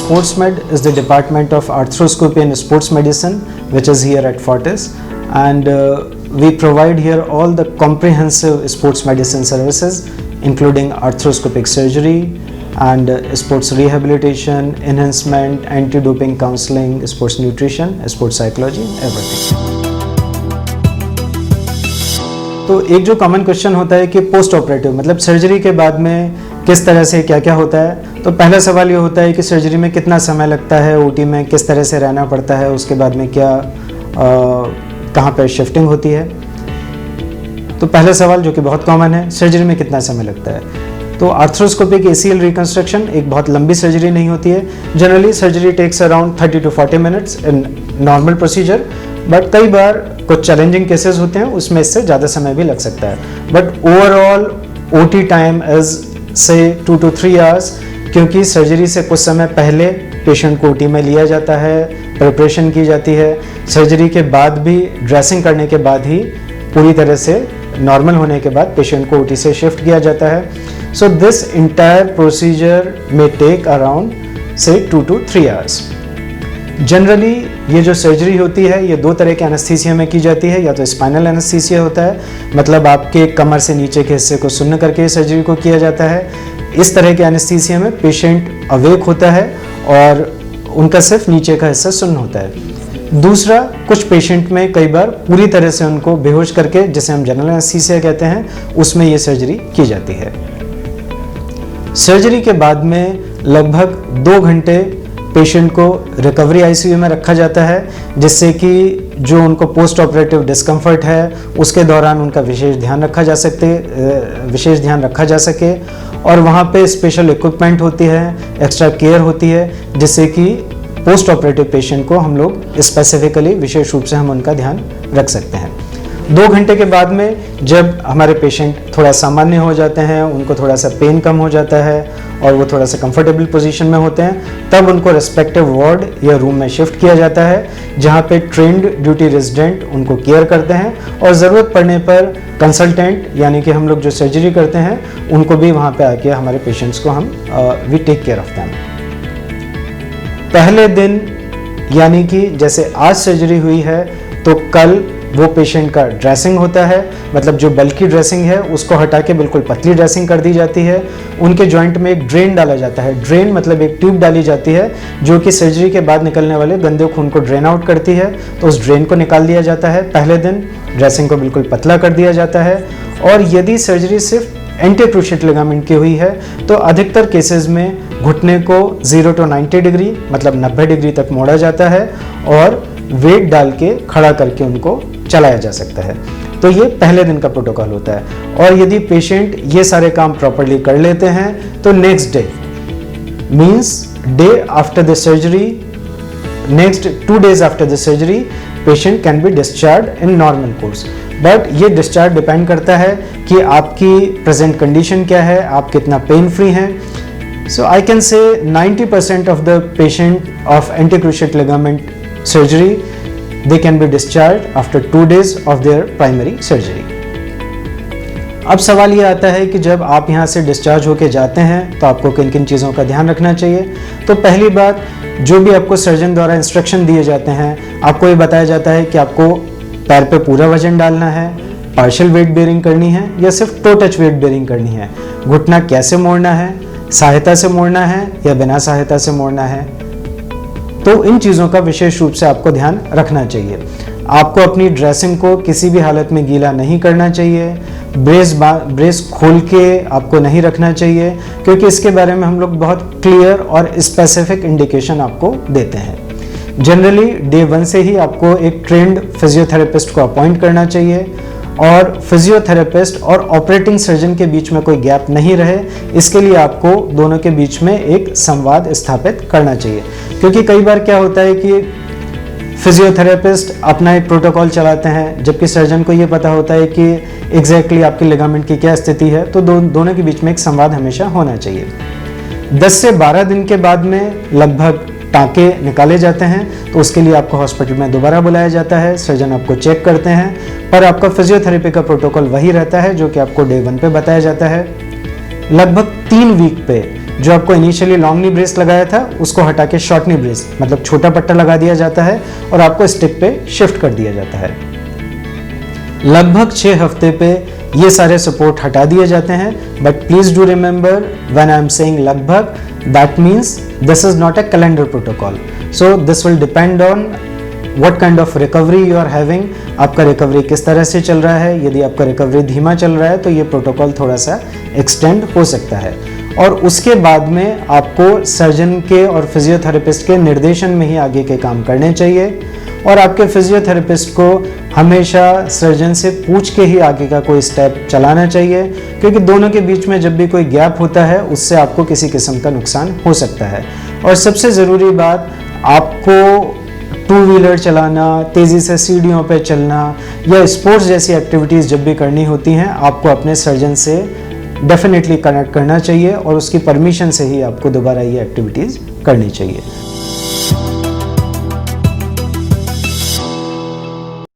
Sports Med is the department of arthroscopy and sports medicine, which is here at Fortis, and we provide here all the comprehensive sports medicine services, including arthroscopic surgery and sports rehabilitation, enhancement, anti-doping counseling, sports nutrition, sports psychology, everything. तो एक जो common question होता है कि post operative मतलब surgery के बाद में किस तरह से क्या क्या होता है, तो पहला सवाल ये होता है कि सर्जरी में कितना समय लगता है, ओटी में किस तरह से रहना पड़ता है, उसके बाद में क्या कहाँ पर शिफ्टिंग होती है। तो पहला सवाल जो कि बहुत कॉमन है, सर्जरी में कितना समय लगता है। तो आर्थ्रोस्कोपिक ACL रिकंस्ट्रक्शन एक बहुत लंबी सर्जरी नहीं होती है। Generally surgery takes around 30 to 40 minutes in normal procedure, but कई बार कुछ चैलेंजिंग केसेस होते हैं उसमें इससे ज़्यादा समय भी लग सकता है। But overall OT time is से 2 to 3 आवर्स, क्योंकि सर्जरी से कुछ समय पहले पेशेंट को OT में लिया जाता है, प्रिपरेशन की जाती है, सर्जरी के बाद भी ड्रेसिंग करने के बाद ही पूरी तरह से नॉर्मल होने के बाद पेशेंट को OT से शिफ्ट किया जाता है। सो दिस इंटायर प्रोसीजर में टेक अराउंड से 2 to 3 आवर्स। जनरली ये जो सर्जरी होती है ये दो तरह के एनेस्थीसिया में की जाती है। या तो स्पाइनल एनेस्थीसिया होता है, मतलब आपके कमर से नीचे के हिस्से को सुन्न करके सर्जरी को किया जाता है। इस तरह के एनेस्थीसिया में पेशेंट अवेक होता है और उनका सिर्फ नीचे का हिस्सा सुन्न होता है। दूसरा, कुछ पेशेंट में कई बार पूरी तरह से उनको बेहोश करके, जिसे हम जनरल एनेस्थीसिया कहते हैं, उसमें ये सर्जरी की जाती है। सर्जरी के बाद में लगभग 2 घंटे पेशेंट को रिकवरी ICU में रखा जाता है, जिससे कि जो उनको पोस्ट ऑपरेटिव डिस्कम्फर्ट है उसके दौरान उनका विशेष ध्यान रखा जा सके। और वहाँ पे स्पेशल इक्विपमेंट होती है, एक्स्ट्रा केयर होती है, जिससे कि पोस्ट ऑपरेटिव पेशेंट को हम लोग स्पेसिफिकली विशेष रूप से हम उनका ध्यान रख सकते हैं। 2 घंटे के बाद में जब हमारे पेशेंट थोड़ा सामान्य हो जाते हैं, उनको थोड़ा सा पेन कम हो जाता है और वो थोड़ा सा कंफर्टेबल पोजीशन में होते हैं, तब उनको रेस्पेक्टिव वार्ड या रूम में शिफ्ट किया जाता है, जहाँ पे ट्रेंड ड्यूटी रेजिडेंट उनको केयर करते हैं और ज़रूरत पड़ने पर कंसल्टेंट यानी कि हम लोग जो सर्जरी करते हैं उनको भी वहाँ पे आके हमारे पेशेंट्स को हम we take care of them. पहले दिन यानी कि जैसे आज सर्जरी हुई है तो कल वो पेशेंट का ड्रेसिंग होता है, मतलब जो बल्कि ड्रेसिंग है उसको हटा के बिल्कुल पतली ड्रेसिंग कर दी जाती है। उनके जॉइंट में एक ड्रेन डाला जाता है, ड्रेन मतलब एक ट्यूब डाली जाती है जो कि सर्जरी के बाद निकलने वाले गंदे खून को ड्रेन आउट करती है, तो उस ड्रेन को निकाल दिया जाता है। पहले दिन ड्रेसिंग को बिल्कुल पतला कर दिया जाता है। और यदि सर्जरी सिर्फ एंटी क्रूशिएट लिगामेंट की हुई है तो अधिकतर केसेस में घुटने को 0 to 90 डिग्री मतलब 90 डिग्री तक मोड़ा जाता है और वेट डाल के खड़ा करके उनको चलाया जा सकता है। तो ये पहले दिन का प्रोटोकॉल होता है। और यदि पेशेंट ये सारे काम प्रॉपर्ली कर लेते हैं तो next day means day after the surgery, next 2 days after the surgery patient can be discharge in normal course. But ये डिस्चार्ज डिपेंड करता है कि आपकी प्रेजेंट कंडीशन क्या है, आप कितना पेन फ्री हैं। सो I can say 90% of the patient of anti cruciate ligament surgery they can be discharged after 2 days of their primary surgery। अब सवाल ये आता है कि जब आप यहाँ से डिस्चार्ज होके जाते हैं तो आपको किन किन चीज़ों का ध्यान रखना चाहिए। तो पहली बात, जो भी आपको सर्जन द्वारा इंस्ट्रक्शन दिए जाते हैं, आपको ये बताया जाता है कि आपको पैर पे पूरा वजन डालना है, पार्शियल वेट बेयरिंग करनी है या सिर्फ टो टच वेट बेयरिंग करनी है, घुटना कैसे मोड़ना है, सहायता से मोड़ना है या बिना सहायता से मोड़ना है। तो इन चीज़ों का विशेष रूप से आपको ध्यान रखना चाहिए। आपको अपनी ड्रेसिंग को किसी भी हालत में गीला नहीं करना चाहिए, ब्रेस खोल के आपको नहीं रखना चाहिए, क्योंकि इसके बारे में हम लोग बहुत क्लियर और स्पेसिफिक इंडिकेशन आपको देते हैं। जनरली डे 1 से ही आपको एक ट्रेंड फिजियोथेरेपिस्ट को अपॉइंट करना चाहिए और फिजियोथेरेपिस्ट और ऑपरेटिंग सर्जन के बीच में कोई गैप नहीं रहे, इसके लिए आपको दोनों के बीच में एक संवाद स्थापित करना चाहिए। क्योंकि कई बार क्या होता है कि फिजियोथेरेपिस्ट अपना एक प्रोटोकॉल चलाते हैं, जबकि सर्जन को ये पता होता है कि एग्जैक्टली आपके लिगामेंट की क्या स्थिति है। तो दोनों के बीच में एक संवाद हमेशा होना चाहिए। 10 से 12 दिन के बाद में लगभग टाँके निकाले जाते हैं, तो उसके लिए आपको हॉस्पिटल में दोबारा बुलाया जाता है, सर्जन आपको चेक करते हैं, पर आपका फिजियोथेरेपी का प्रोटोकॉल वही रहता है जो कि आपको डे 1 पे बताया जाता है। लगभग 3 वीक पे जो आपको इनिशियली लॉन्ग नी ब्रेस लगाया था उसको हटा के शॉर्ट नी ब्रेस मतलब छोटा पट्टा लगा दिया जाता है और आपको स्टिक पे शिफ्ट कर दिया जाता है। लगभग 6 हफ्ते पे ये सारे सपोर्ट हटा दिए जाते हैं, but please do remember when I am saying लगभग, that means this is not a calendar protocol, so this will depend on what kind of recovery you are having. आपका रिकवरी किस तरह से चल रहा है, यदि आपका रिकवरी धीमा चल रहा है तो ये प्रोटोकॉल थोड़ा सा एक्सटेंड हो सकता है। और उसके बाद में आपको सर्जन के और फिजियोथेरेपिस्ट के निर्देशन में ही आगे के काम करने चाहिए, और आपके फिजियोथेरेपिस्ट को हमेशा सर्जन से पूछ के ही आगे का कोई स्टेप चलाना चाहिए, क्योंकि दोनों के बीच में जब भी कोई गैप होता है उससे आपको किसी किस्म का नुकसान हो सकता है। और सबसे ज़रूरी बात, आपको 2 व्हीलर चलाना, तेज़ी से सीढ़ियों पे चलना या स्पोर्ट्स जैसी एक्टिविटीज़ जब भी करनी होती हैं, आपको अपने सर्जन से डेफिनेटली कनेक्ट करना चाहिए और उसकी परमिशन से ही आपको दोबारा ये एक्टिविटीज़ करनी चाहिए।